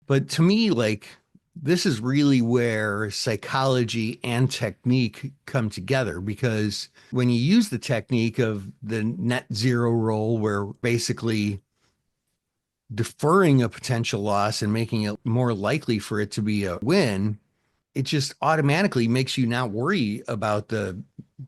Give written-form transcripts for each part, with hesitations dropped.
But to me, like, this is really where psychology and technique come together because when you use the technique of the net zero roll, where basically deferring a potential loss and making it more likely for it to be a win, it just automatically makes you not worry about the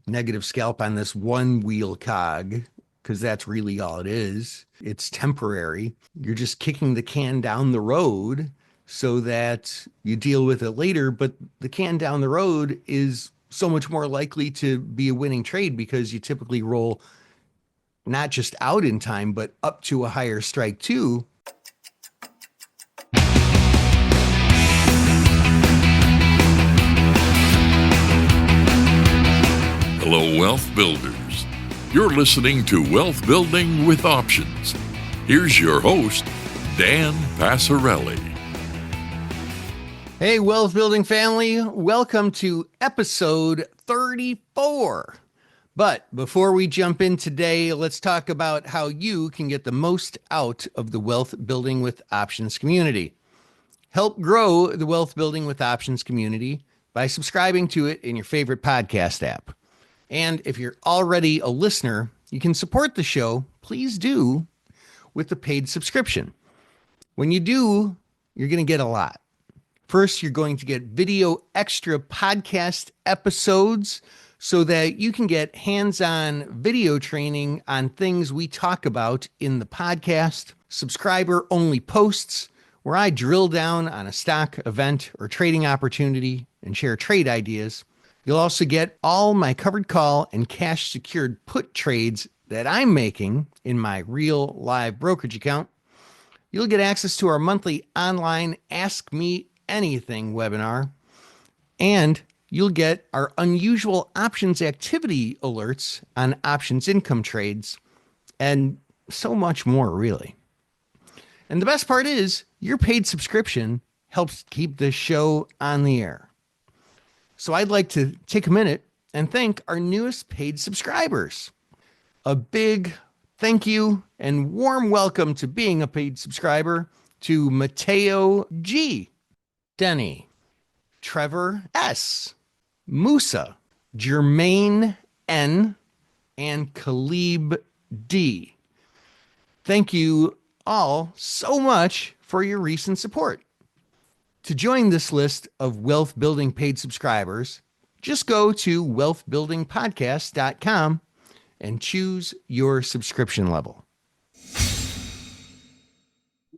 negative scalp on this one wheel cog because that's really all it is. It's temporary. You're just kicking the can down the road so that you deal with it later. But the can down the road is so much more likely to be a winning trade because you typically roll not just out in time, but up to a higher strike too. Hello, Wealth Builders. You're listening to Wealth Building with Options. Here's your host, Dan Passarelli. Hey, wealth building family, welcome to episode 34. But before we jump in today, let's talk about how you can get the most out of the Wealth Building with Options community. Help grow the Wealth Building with Options community by subscribing to it in your favorite podcast app. And if you're already a listener, you can support the show. Please do with the paid subscription. When you do, you're going to get a lot. First, you're going to get video extra podcast episodes so that you can get hands-on video training on things we talk about in the podcast, subscriber-only posts where I drill down on a stock, event, or trading opportunity and share trade ideas. You'll also get all my covered call and cash secured put trades that I'm making in my real live brokerage account. You'll get access to our monthly online Ask Me Anything webinar, and you'll get our unusual options activity alerts on options income trades, and so much more, really. And the best part is your paid subscription helps keep this show on the air. So I'd like to take a minute and thank our newest paid subscribers. A big thank you and warm welcome to being a paid subscriber to Mateo G, Denny, Trevor S, Musa, Jermaine N, and Khalib D. Thank you all so much for your recent support. To join this list of Wealth Building paid subscribers, just go to wealthbuildingpodcast.com and choose your subscription level.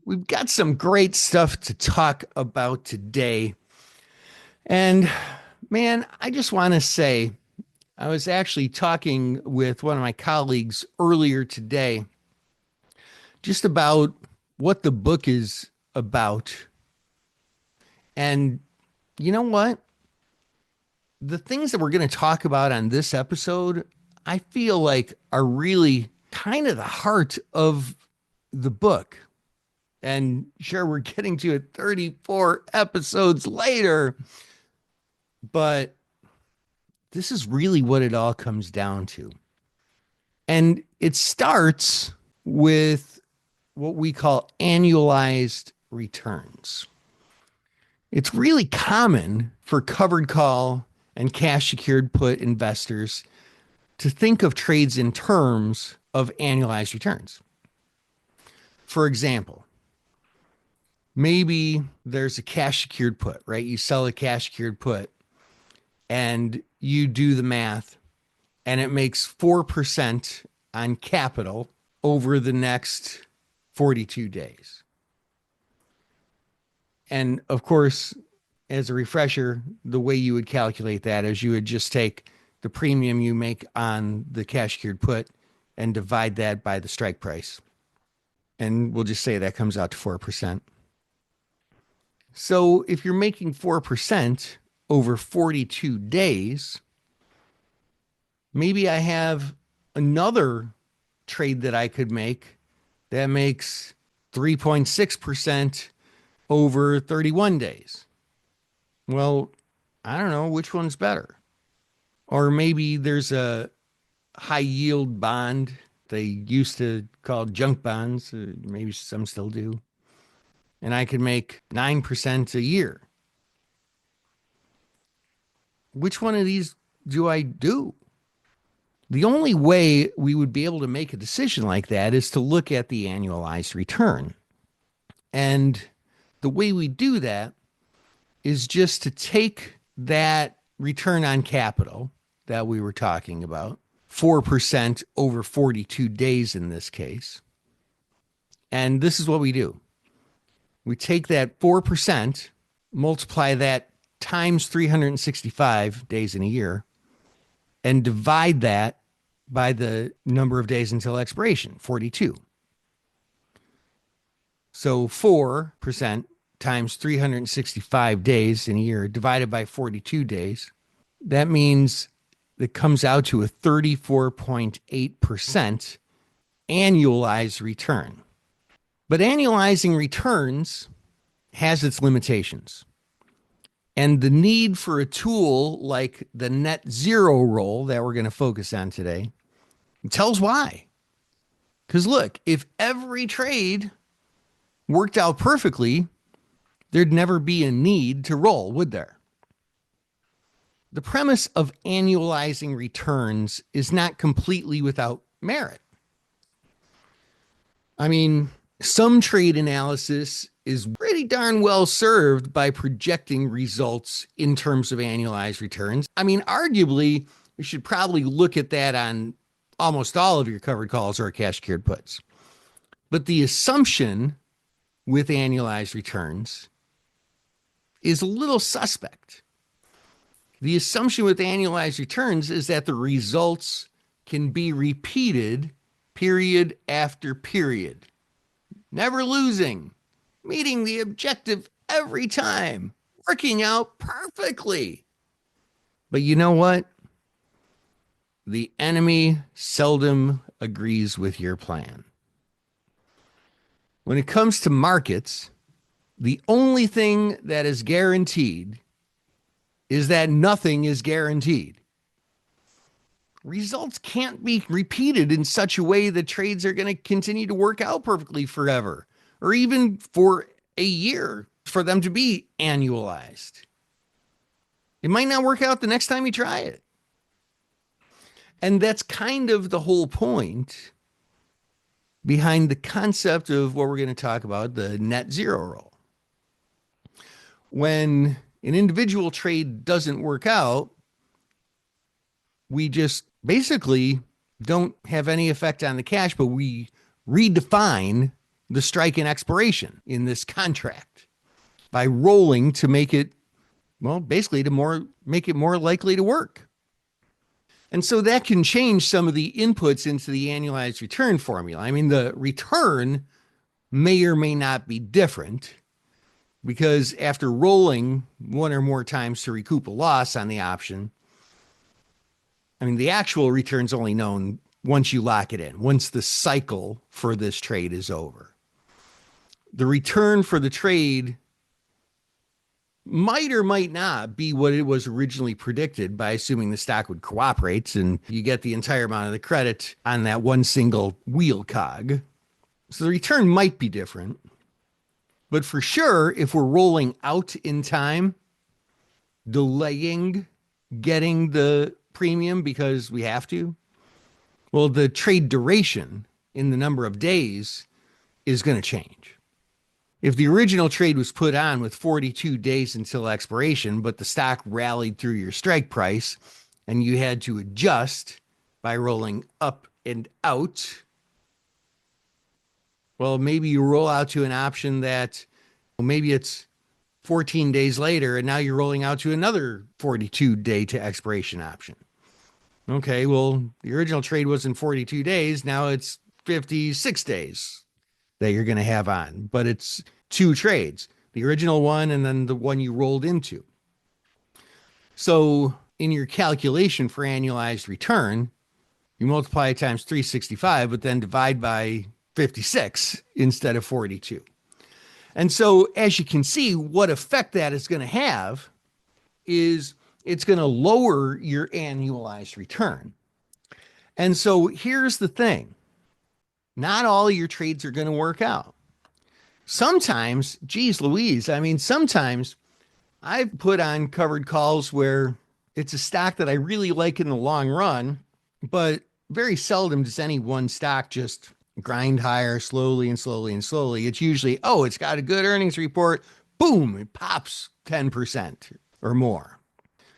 We've got some great stuff to talk about today. And man, I just want to say, I was actually talking with one of my colleagues earlier today just about what the book is about. And you know what? The things that we're going to talk about on this episode, I feel like are really kind of the heart of the book. And sure, we're getting to it 34 episodes later, but this is really what it all comes down to. And it starts with what we call annualized returns. It's really common for covered call and cash secured put investors to think of trades in terms of annualized returns. For example, maybe there's a cash secured put, right? You sell a cash secured put and you do the math and it makes 4% on capital over the next 42 days. And of course, as a refresher, the way you would calculate that is you would just take the premium you make on the cash secured put and divide that by the strike price. And we'll just say that comes out to 4%. So if you're making 4% over 42 days, maybe I have another trade that I could make that makes 3.6% over 31 days. Well, I don't know which one's better. Or maybe there's a high yield bond they used to call junk bonds. Maybe some still do. and I could make 9% a year. Which one of these do I do? The only way we would be able to make a decision like that is to look at the annualized return. And the way we do that is just to take that return on capital that we were talking about, 4% over 42 days in this case. And this is what we do: we take that 4%, multiply that times 365 days in a year, and divide that by the number of days until expiration, 42. So 4% times 365 days in a year divided by 42 days, that means it comes out to a 34.8% annualized return. But annualizing returns has its limitations. And the need for a tool like the net zero roll that we're going to focus on today tells why. Because look, if every trade worked out perfectly, there'd never be a need to roll, would there? The premise of annualizing returns is not completely without merit. I mean, some trade analysis is pretty darn well served by projecting results in terms of annualized returns. I mean, arguably, you should probably look at that on almost all of your covered calls or cash secured puts. But the assumption with annualized returns is a little suspect. The assumption with annualized returns is that the results can be repeated period after period, never losing, meeting the objective every time, working out perfectly. But you know what? The enemy seldom agrees with your plan. When it comes to markets, the only thing that is guaranteed is that nothing is guaranteed. Results can't be repeated in such a way that trades are going to continue to work out perfectly forever, or even for a year for them to be annualized. It might not work out the next time you try it. And that's kind of the whole point behind the concept of what we're going to talk about, the net zero roll. When an individual trade doesn't work out, we just basically don't have any effect on the cash, but we redefine the strike and expiration in this contract by rolling to make it, well, basically to make it more likely to work. And so that can change some of the inputs into the annualized return formula. I mean, the return may or may not be different because after rolling one or more times to recoup a loss on the option, I mean, the actual return's only known once you lock it in, once the cycle for this trade is over. The return for the trade might or might not be what it was originally predicted by assuming the stock would cooperate and you get the entire amount of the credit on that one single wheel cog. So the return might be different. But for sure, if we're rolling out in time, delaying getting the premium because we have to, well, the trade duration in the number of days is going to change. If the original trade was put on with 42 days until expiration, but the stock rallied through your strike price and you had to adjust by rolling up and out, well, maybe you roll out to an option that maybe it's 14 days later and now you're rolling out to another 42 day to expiration option. Okay, well, the original trade was in 42 days. Now it's 56 days that you're going to have on, but it's two trades, the original one and then the one you rolled into. So in your calculation for annualized return, you multiply it times 365, but then divide by 56 instead of 42. And so as you can see, what effect that is going to have is it's going to lower your annualized return. And so here's the thing. Not all of your trades are going to work out. Sometimes, geez Louise, I mean, sometimes I've put on covered calls where it's a stock that I really like in the long run, but very seldom does any one stock just grind higher slowly and slowly and slowly. It's usually, oh, it's got a good earnings report. Boom, it pops 10% or more.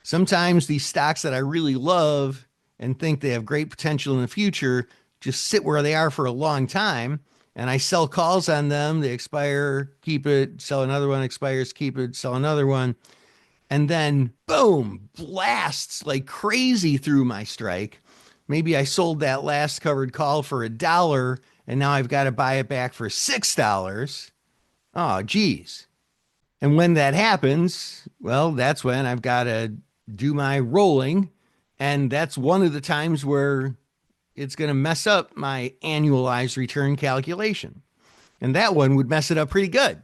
Sometimes these stocks that I really love and think they have great potential in the future just sit where they are for a long time. And I sell calls on them. They expire, keep it, sell another one, expires, keep it, sell another one. And then boom, blasts like crazy through my strike. Maybe I sold that last covered call for $1 and now I've got to buy it back for $6. Oh, geez. And when that happens, well, that's when I've got to do my rolling. And that's one of the times where it's going to mess up my annualized return calculation. And that one would mess it up pretty good.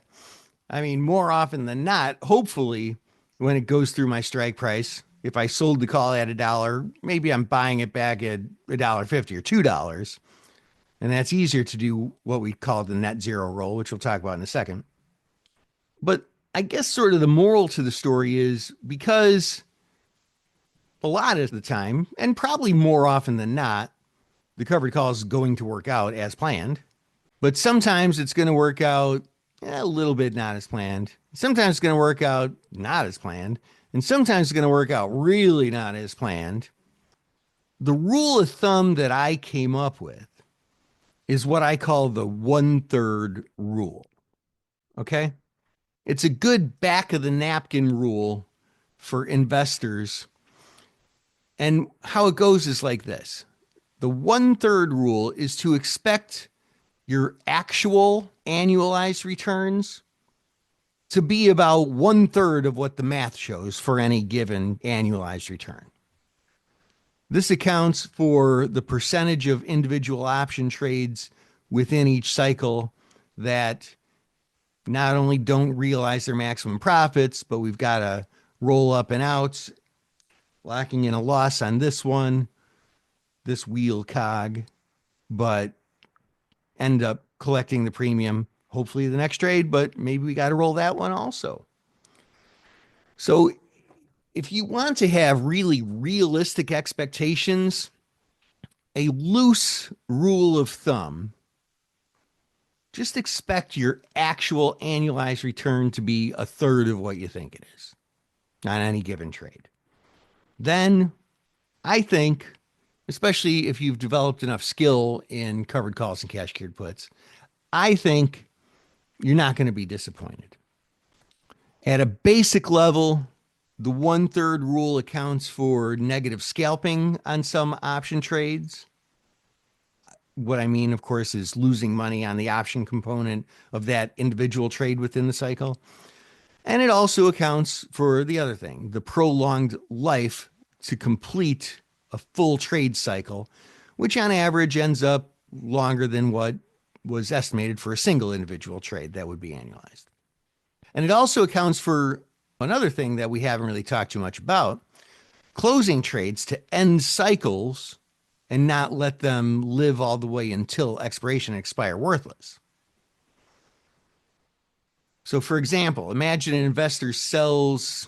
I mean, more often than not, hopefully, when it goes through my strike price, if I sold the call at $1, maybe I'm buying it back at $1.50 or $2. And that's easier to do what we call the net zero roll, which we'll talk about in a second. But I guess sort of the moral to the story is because a lot of the time, and probably more often than not, the covered call is going to work out as planned. But sometimes it's going to work out a little bit not as planned. Sometimes it's going to work out not as planned. And sometimes it's going to work out really not as planned. The rule of thumb that I came up with is what I call the 1/3 rule. Okay. It's a good back of the napkin rule for investors. And how it goes is like this. The 1/3 rule is to expect your actual annualized returns to be about 1/3 of what the math shows for any given annualized return. This accounts for the percentage of individual option trades within each cycle that not only don't realize their maximum profits, but we've got to roll up and out, locking in a loss on this one, this wheel cog, but end up collecting the premium, hopefully the next trade, but maybe we got to roll that one also. So if you want to have really realistic expectations, a loose rule of thumb, just expect your actual annualized return to be 1/3 of what you think it is on any given trade. Then I think, especially if you've developed enough skill in covered calls and cash cured puts, I think you're not going to be disappointed. At a basic level, the 1/3 rule accounts for negative scalping on some option trades. What I mean, of course, is losing money on the option component of that individual trade within the cycle. And it also accounts for the other thing, the prolonged life to complete a full trade cycle, which on average ends up longer than what was estimated for a single individual trade that would be annualized. And it also accounts for another thing that we haven't really talked too much about, closing trades to end cycles and not let them live all the way until expiration and expire worthless. So for example, imagine an investor sells,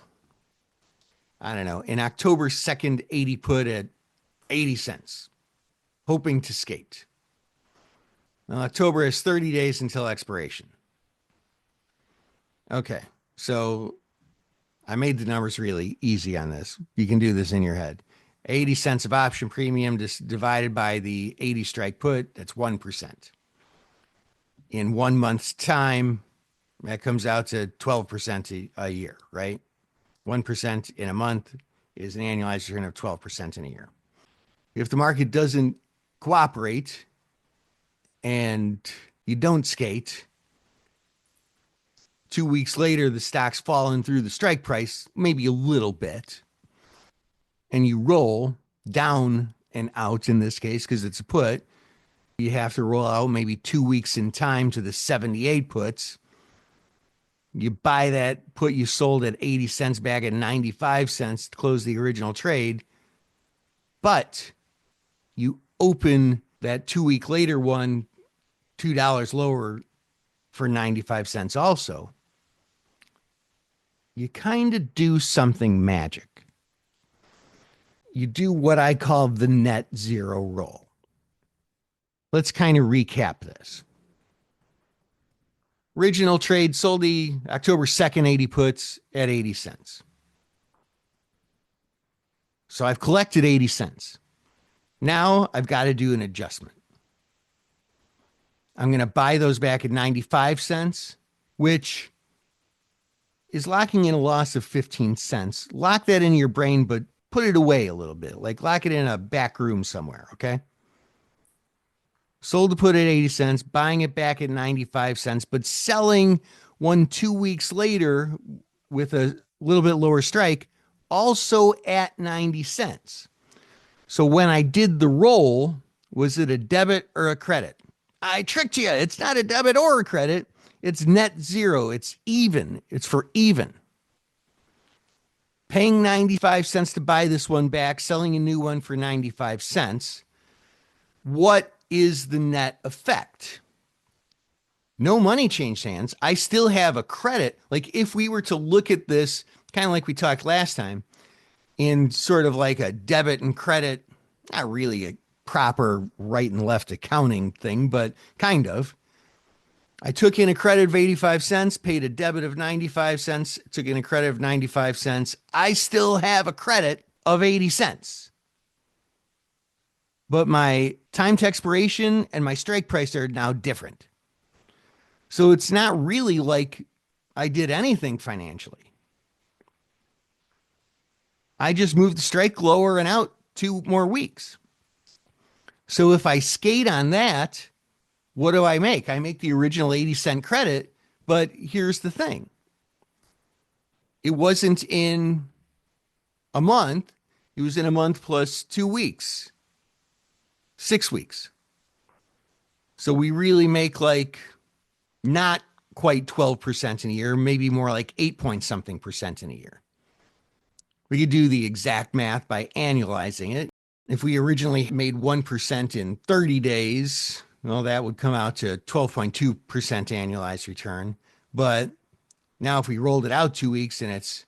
I don't know, an October 2nd 80 put at 80 cents, hoping to skate. Now, October has 30 days until expiration. Okay, so I made the numbers really easy on this. You can do this in your head. 80 cents of option premium divided by the 80 strike put, that's 1%. In 1 month's time, that comes out to 12% a year, right? 1% in a month is an annualized return of 12% in a year. If the market doesn't cooperate and you don't skate, 2 weeks later, the stock's fallen through the strike price, maybe a little bit, and you roll down and out in this case, because it's a put, you have to roll out maybe 2 weeks in time to the 78 puts. You buy that put you sold at 80 cents back at 95 cents to close the original trade, but you open that 2 week later one $2 lower for 95 cents also, you kind of do something magic. You do what I call the net zero roll. Let's kind of recap this. Original trade sold the October 2nd 80 puts at 80 cents. So I've collected 80 cents. Now I've got to do an adjustment. I'm going to buy those back at 95 cents, which is locking in a loss of 15 cents. Lock that in your brain, but put it away a little bit. Like lock it in a back room somewhere, okay? Sold the put at 80 cents, buying it back at 95 cents, but selling one 2 weeks later with a little bit lower strike, also at 90 cents. So when I did the roll, was it a debit or a credit? I tricked you. It's not a debit or a credit. It's net zero. It's even. It's for even. Paying 95 cents to buy this one back, selling a new one for 95 cents. What is the net effect? No money changed hands. I still have a credit. Like if we were to look at this, kind of like we talked last time, in sort of like a debit and credit, not really a proper right and left accounting thing, but kind of. I took in a credit of 85 cents, paid a debit of 95 cents, took in a credit of 95 cents. I still have a credit of 80 cents. But my time to expiration and my strike price are now different. So it's not really like I did anything financially. I just moved the strike lower and out 2 more weeks. So if I skate on that, what do I make? I make the original 80-cent credit, but here's the thing. It wasn't in a month. It was in a month plus 2 weeks, 6 weeks. So we really make like not quite 12% in a year, maybe more like 8 point something percent in a year. We could do the exact math by annualizing it. If we originally made 1% in 30 days, well, that would come out to 12.2% annualized return. But now if we rolled it out 2 weeks and it's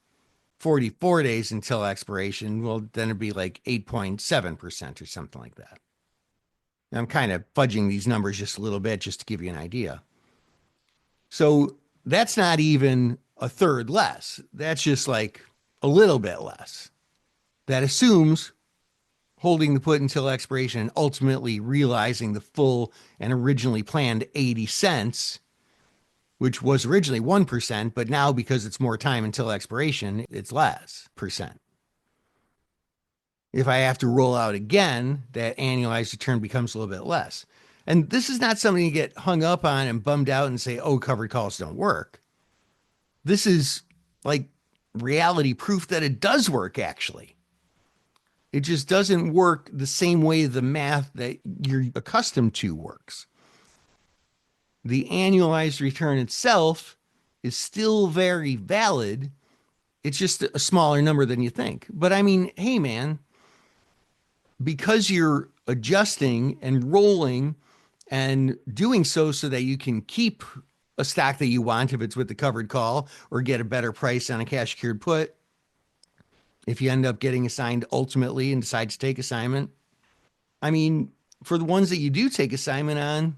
44 days until expiration, well, then it'd be like 8.7% or something like that. I'm kind of fudging these numbers just a little bit just to give you an idea. So that's not even a third less. That's just like a little bit less. That assumes holding the put until expiration and ultimately realizing the full and originally planned 80 cents, which was originally 1%, but now because it's more time until expiration, it's less percent. If I have to roll out again, that annualized return becomes a little bit less. And this is not something you get hung up on and bummed out and say, oh, covered calls don't work. This is like reality proof that it does work, actually. It just doesn't work the same way the math that you're accustomed to works. The annualized return itself is still very valid. It's just a smaller number than you think. But I mean, hey, man, because you're adjusting and rolling and doing so that you can keep a stock that you want, if it's with the covered call, or get a better price on a cash secured put, if you end up getting assigned ultimately and decide to take assignment. I mean, for the ones that you do take assignment on,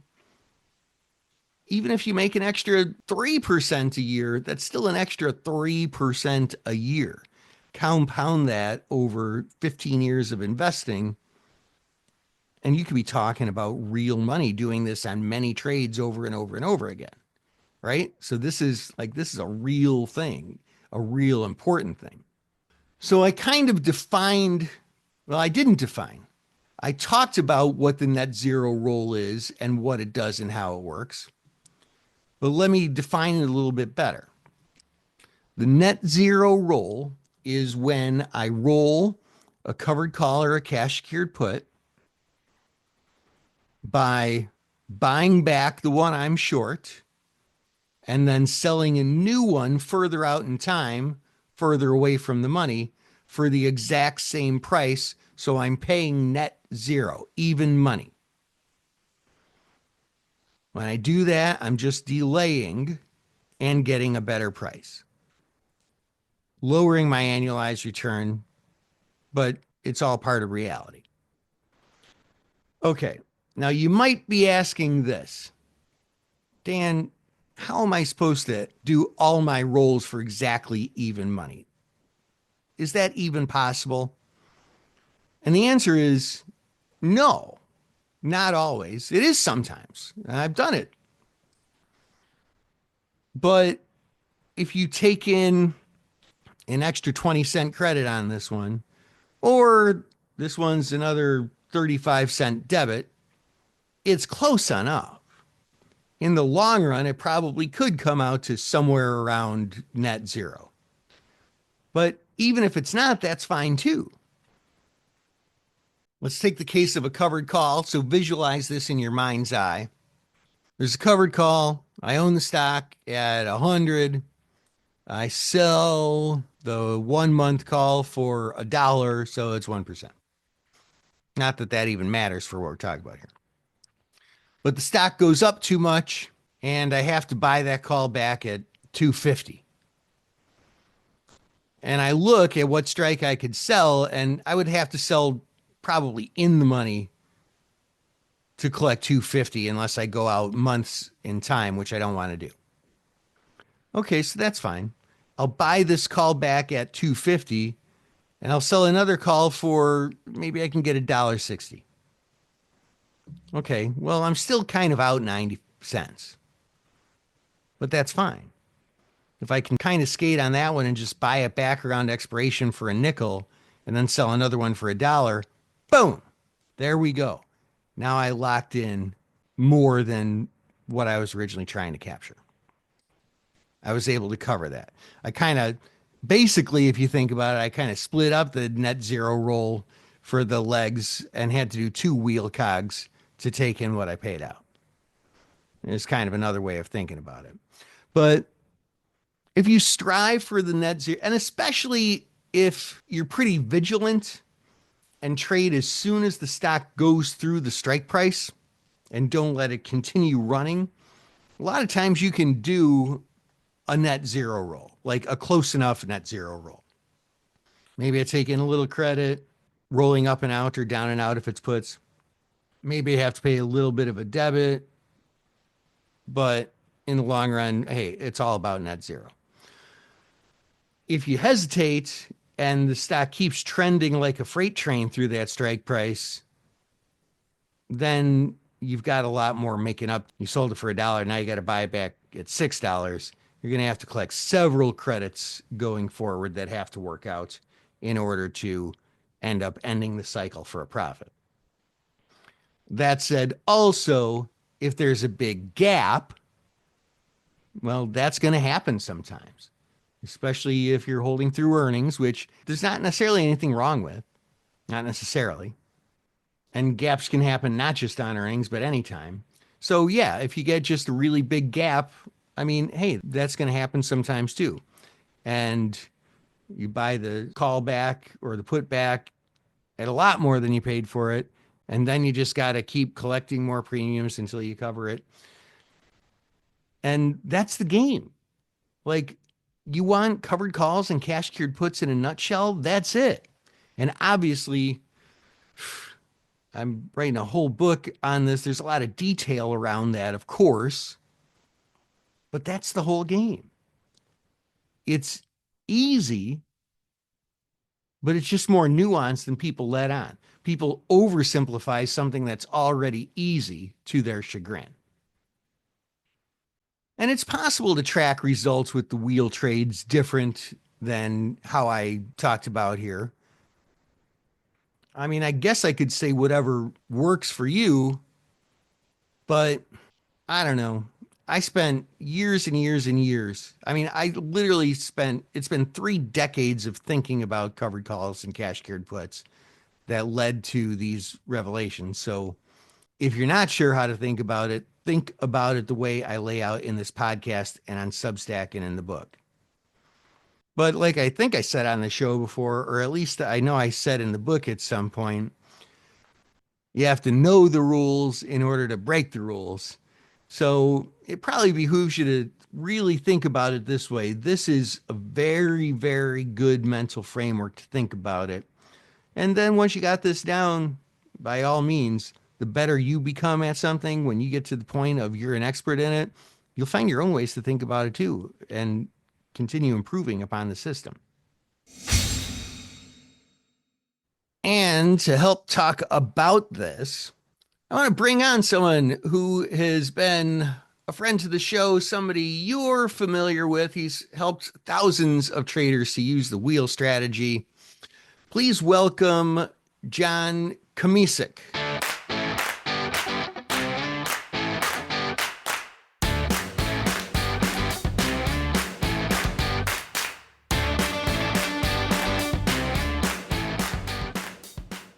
even if you make an extra 3% a year, that's still an extra 3% a year. Compound that over 15 years of investing, and you could be talking about real money doing this on many trades over and over and over again, right? So this is a real thing, a real important thing. So I kind of defined, well, I didn't define. I talked about what the net zero roll is and what it does and how it works. But let me define it a little bit better. The net zero roll is when I roll a covered call or a cash secured put by buying back the one I'm short and then selling a new one further out in time, further away from the money, for the exact same price. So I'm paying net zero, even money. When I do that, I'm just delaying and getting a better price, lowering my annualized return, but it's all part of reality. Okay. Now you might be asking this, Dan, how am I supposed to do all my rolls for exactly even money? Is that even possible? And the answer is no, not always. It is sometimes. I've done it. But if you take in an extra 20-cent credit on this one, or this one's another 35-cent debit, it's close enough. In the long run, it probably could come out to somewhere around net zero. But even if it's not, that's fine too. Let's take the case of a covered call. So visualize this in your mind's eye. There's a covered call. I own the stock at 100. I sell the 1 month call for $1, so it's 1%. Not that that even matters for what we're talking about here. But the stock goes up too much, and I have to buy that call back at 250. And I look at what strike I could sell, and I would have to sell probably in the money to collect 250 unless I go out months in time, which I don't want to do. Okay, so that's fine. I'll buy this call back at 250 and I'll sell another call for maybe I can get $1.60. Okay, well, I'm still kind of out 90 cents, but that's fine. If I can kind of skate on that one and just buy it back around expiration for a nickel and then sell another one for $1, boom, there we go. Now I locked in more than what I was originally trying to capture. I was able to cover that. I kind of basically, if you think about it, I kind of split up the net zero roll for the legs and had to do two wheel cogs to take in what I paid out. It's kind of another way of thinking about it. But if you strive for the net zero, and especially if you're pretty vigilant and trade as soon as the stock goes through the strike price and don't let it continue running, a lot of times you can do a net zero roll, like a close enough net zero roll. Maybe I take in a little credit, rolling up and out or down and out if it's puts. Maybe I have to pay a little bit of a debit, but in the long run, hey, it's all about net zero. If you hesitate and the stock keeps trending like a freight train through that strike price, then you've got a lot more making up. You sold it for $1. Now you got to buy it back at $6. You're going to have to collect several credits going forward that have to work out in order to end up ending the cycle for a profit. That said, also, if there's a big gap, well, that's going to happen sometimes, especially if you're holding through earnings, which there's not necessarily anything wrong with, not necessarily. And gaps can happen not just on earnings, but anytime. So yeah, if you get just a really big gap, I mean, hey, that's going to happen sometimes too. And you buy the call back or the put back at a lot more than you paid for it. And then you just got to keep collecting more premiums until you cover it. And that's the game. Like, you want covered calls and cash cured puts in a nutshell? That's it. And obviously, I'm writing a whole book on this. There's a lot of detail around that, of course. But that's the whole game. It's easy, but it's just more nuanced than people let on. People oversimplify something that's already easy to their chagrin. And it's possible to track results with the wheel trades different than how I talked about here. I mean, I guess I could say whatever works for you, but I don't know. I spent years and years and years. I mean, I literally it's been 3 decades of thinking about covered calls and cash cured puts that led to these revelations. So if you're not sure how to think about it the way I lay out in this podcast and on Substack and in the book. But like I think I said on the show before, or at least I know I said in the book at some point, you have to know the rules in order to break the rules. So it probably behooves you to really think about it this way. This is a very, very good mental framework to think about it. And then once you got this down, by all means, the better you become at something, when you get to the point of you're an expert in it, you'll find your own ways to think about it too and continue improving upon the system. And to help talk about this, I want to bring on someone who has been a friend to the show, somebody you're familiar with. He's helped thousands of traders to use the wheel strategy. Please welcome John Kamisic.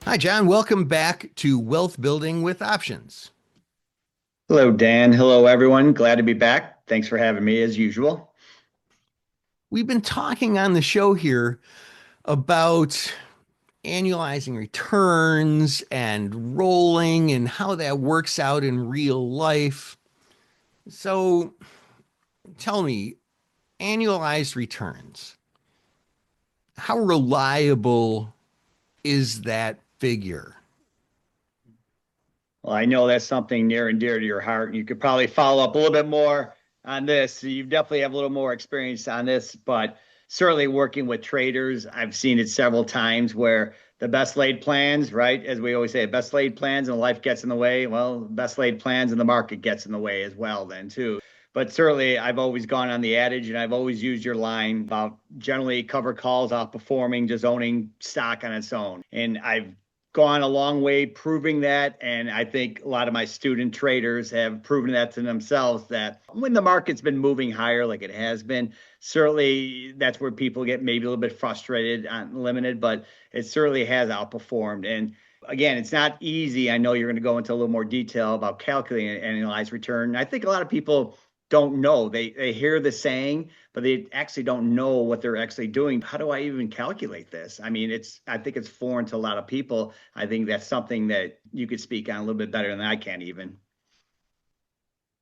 Hi, John. Welcome back to Wealth Building with Options. Hello, Dan. Hello, everyone. Glad to be back. Thanks for having me as usual. We've been talking on the show here about annualizing returns and rolling and how that works out in real life. So tell me, annualized returns, how reliable is that figure? Well, I know that's something near and dear to your heart. You could probably follow up a little bit more on this. You definitely have a little more experience on this, but certainly working with traders, I've seen it several times where the best laid plans, right? As we always say, best laid plans and life gets in the way. Well, best laid plans and the market gets in the way as well, then, too. But certainly, I've always gone on the adage, and I've always used your line about generally covered calls outperforming just owning stock on its own. And I've gone a long way proving that. And I think a lot of my student traders have proven that to themselves, that when the market's been moving higher like it has been, certainly that's where people get maybe a little bit frustrated on limited, but it certainly has outperformed. And again, it's not easy. I know you're going to go into a little more detail about calculating an annualized return. I think a lot of people don't know. They hear the saying, but they actually don't know what they're actually doing. How do I even calculate this? I mean, I think it's foreign to a lot of people. I think that's something that you could speak on a little bit better than I can even.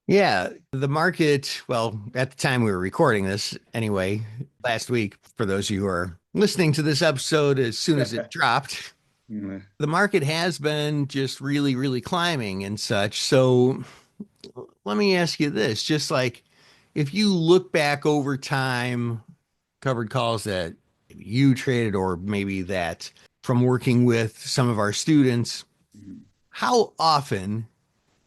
Yeah, the market, well, at the time we were recording this anyway, last week, for those of you who are listening to this episode as soon as it dropped, Mm. the market has been just really, really climbing and such. So let me ask you this, just like if you look back over time, covered calls that you traded or maybe that from working with some of our students, how often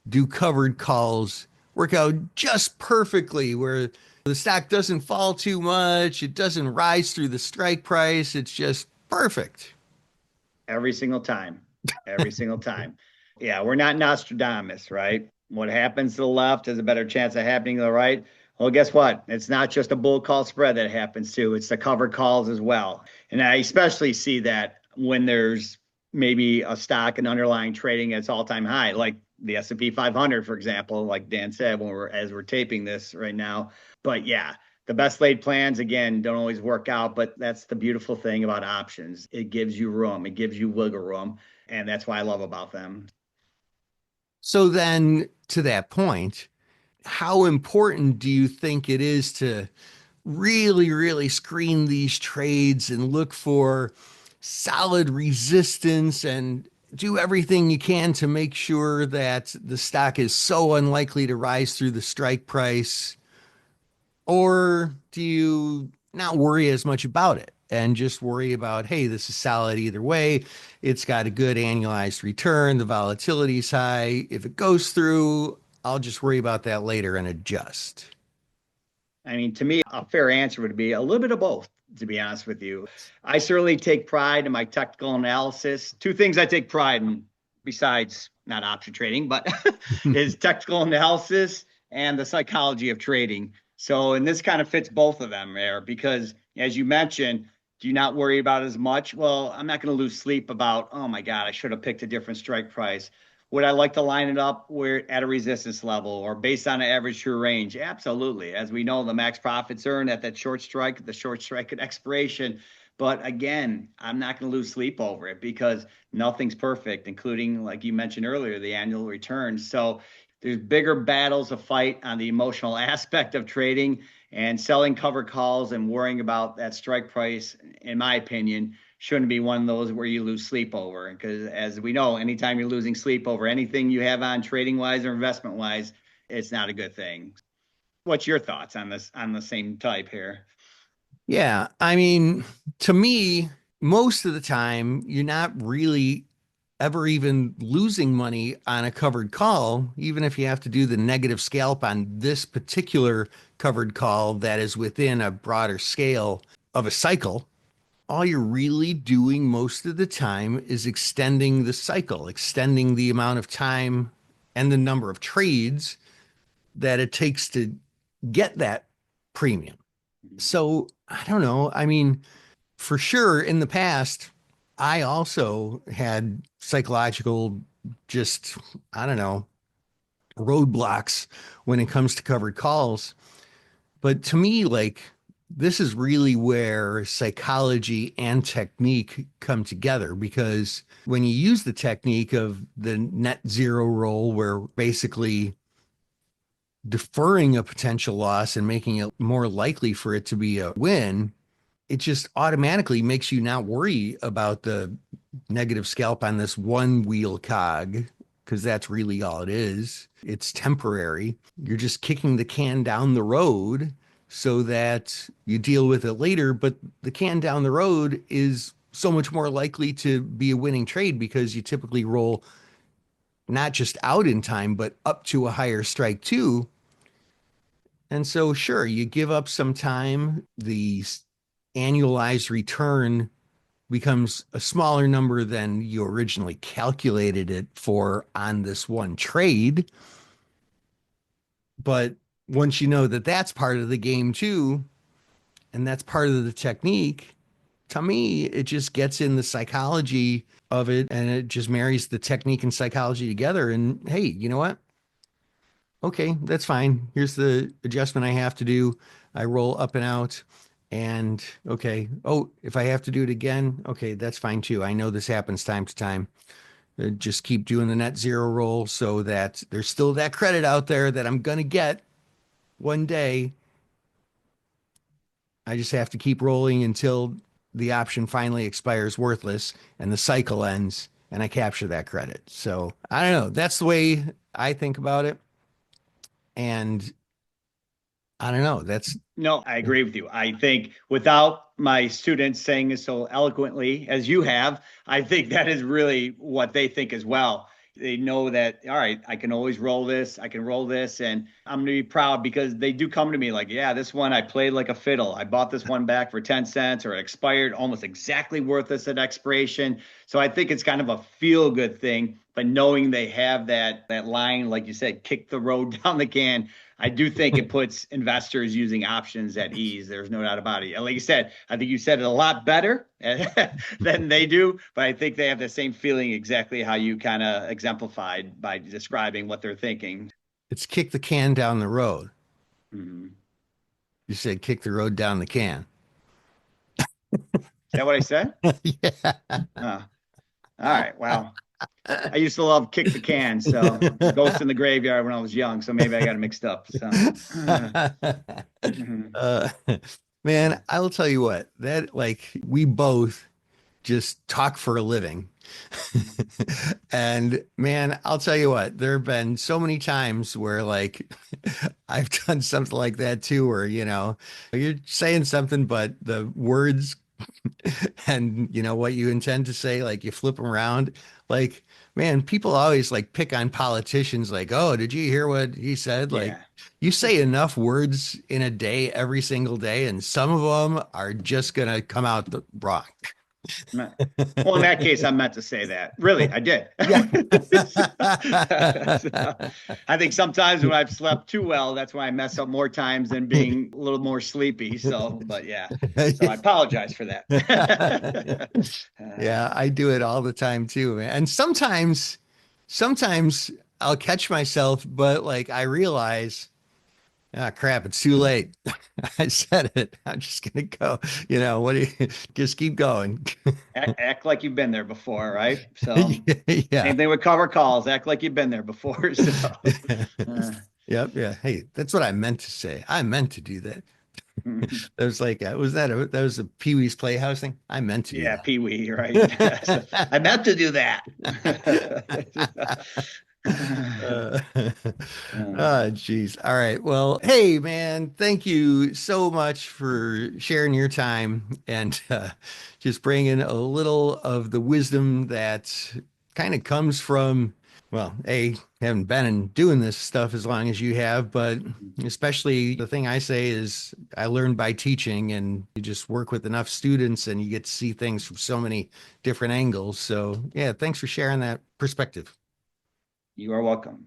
do covered calls work out just perfectly where the stock doesn't fall too much, it doesn't rise through the strike price, it's just perfect? Every single time. Every single time. Yeah, we're not Nostradamus, right? What happens to the left has a better chance of happening to the right. Well, guess what? It's not just a bull call spread that happens to, it's the covered calls as well. And I especially see that when there's maybe a stock and underlying trading at its all-time high, like the S&P 500, for example, like Dan said, as we're taping this right now. But yeah, the best laid plans, again, don't always work out, but that's the beautiful thing about options. It gives you room, it gives you wiggle room, and that's what I love about them. So then to that point, how important do you think it is to really, really screen these trades and look for solid resistance and do everything you can to make sure that the stock is so unlikely to rise through the strike price? Or do you not worry as much about it and just worry about, hey, this is solid either way? It's got a good annualized return. The volatility is high. If it goes through, I'll just worry about that later and adjust. I mean, to me, a fair answer would be a little bit of both, to be honest with you. I certainly take pride in my technical analysis. Two things I take pride in, besides not option trading, but is technical analysis and the psychology of trading. So, and this kind of fits both of them there because, as you mentioned, do you not worry about it as much? Well, I'm not going to lose sleep about, oh my God, I should have picked a different strike price. Would I like to line it up where at a resistance level or based on an average true range? Absolutely. As we know, the max profits earned at that short strike, the short strike at expiration. But again, I'm not going to lose sleep over it because nothing's perfect, including, like you mentioned earlier, the annual return. So there's bigger battles to fight on the emotional aspect of trading, and selling covered calls and worrying about that strike price, in my opinion, shouldn't be one of those where you lose sleep over. Because as we know, anytime you're losing sleep over anything you have on trading wise or investment wise, it's not a good thing. What's your thoughts on this, on the same type here? Yeah, I mean, to me, most of the time, you're not really ever even losing money on a covered call, even if you have to do the negative scalp on this particular covered call that is within a broader scale of a cycle. All you're really doing most of the time is extending the cycle, extending the amount of time and the number of trades that it takes to get that premium. So I don't know. I mean, for sure in the past, I also had psychological, just, I don't know, roadblocks when it comes to covered calls. But to me, like, this is really where psychology and technique come together, because when you use the technique of the net zero roll, where basically deferring a potential loss and making it more likely for it to be a win, it just automatically makes you not worry about the negative scalp on this one wheel cog, because that's really all it is. It's temporary. You're just kicking the can down the road so that you deal with it later. But the can down the road is so much more likely to be a winning trade because you typically roll not just out in time, but up to a higher strike too. And so, sure, you give up some time. The annualized return becomes a smaller number than you originally calculated it for on this one trade. But once you know that that's part of the game too, and that's part of the technique, to me, it just gets in the psychology of it and it just marries the technique and psychology together. And hey, you know what? Okay, that's fine. Here's the adjustment I have to do. I roll up and out. And okay, oh, if I have to do it again, okay, that's fine too. I know this happens time to time. Just keep doing the net zero roll so that there's still that credit out there that I'm going to get one day. I just have to keep rolling until the option finally expires worthless and the cycle ends and I capture that credit. So I don't know. That's the way I think about it. And I don't know. That's No, I agree with you. I think without my students saying it so eloquently as you have, I think that is really what they think as well. They know that, all right, I can always roll this, I can roll this, and I'm going to be proud because they do come to me like, yeah, this one I played like a fiddle. I bought this one back for 10 cents or it expired almost exactly worthless at expiration. So I think it's kind of a feel good thing, but knowing they have that line, like you said, kick the road down the can, I do think it puts investors using options at ease. There's no doubt about it. And like you said, I think you said it a lot better than they do, but I think they have the same feeling exactly how you kind of exemplified by describing what they're thinking. it's kick the can down the road. Mhm. You said kick the road down the can. Is that what I said? Yeah. All right. Well, I used to love Kick the Can, so Ghost in the Graveyard when I was young, so maybe I got it mixed up. So, mhm. uh, man, I will tell you what, that like we both just talk for a living. And man, I'll tell you what, there have been so many times where like I've done something like that too, where you're saying something, but the words and what you intend to say, like you flip them around. Like, man, people always like pick on politicians, like, oh, did you hear what he said? Like, Yeah. you say enough words in a day, every single day, and some of them are just gonna come out wrong. Well, in that case, I meant to say that. Really, I did. Yeah. So, I think sometimes when I've slept too well, that's why I mess up more times than being a little more sleepy. So, but yeah. So I apologize for that. Yeah, I do it all the time too, man. And sometimes I'll catch myself, but like I realize Ah, crap, it's too late. I said it. I'm just gonna go. What do you just keep going? Act like you've been there before, right? So Yeah. same thing with cover calls. Act like you've been there before. So uh, Yep. Yeah. Hey, that's what I meant to say. I meant to do that. That was like, that was a Pee Wee's Playhouse thing? I meant to do yeah, Pee Wee, right? So, I meant to do that. Uh, oh, geez. All right. Well, hey, man, thank you so much for sharing your time and just bringing a little of the wisdom that kind of comes from, well, haven't been and doing this stuff as long as you have, but especially the thing I say is I learned by teaching, and you just work with enough students and you get to see things from so many different angles. So, yeah, thanks for sharing that perspective. You are welcome.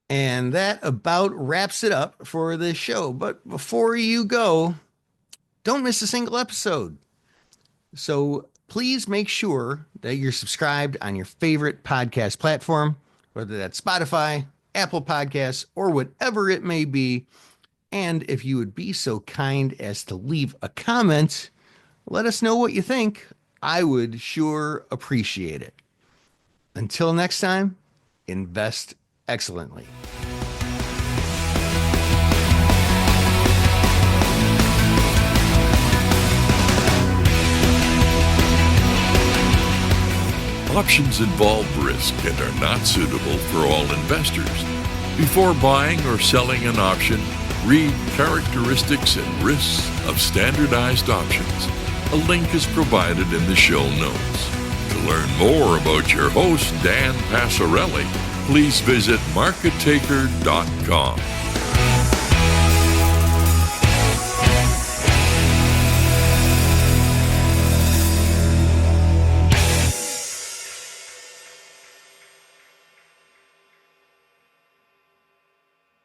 And that about wraps it up for this show. But before you go, don't miss a single episode. So please make sure that you're subscribed on your favorite podcast platform, whether that's Spotify, Apple Podcasts, or whatever it may be. And if you would be so kind as to leave a comment, let us know what you think. I would sure appreciate it. Until next time, invest excellently. Options involve risk and are not suitable for all investors. Before buying or selling an option, read characteristics and risks of standardized options. A link is provided in the show notes. To learn more about your host, Dan Passarelli, please visit markettaker.com.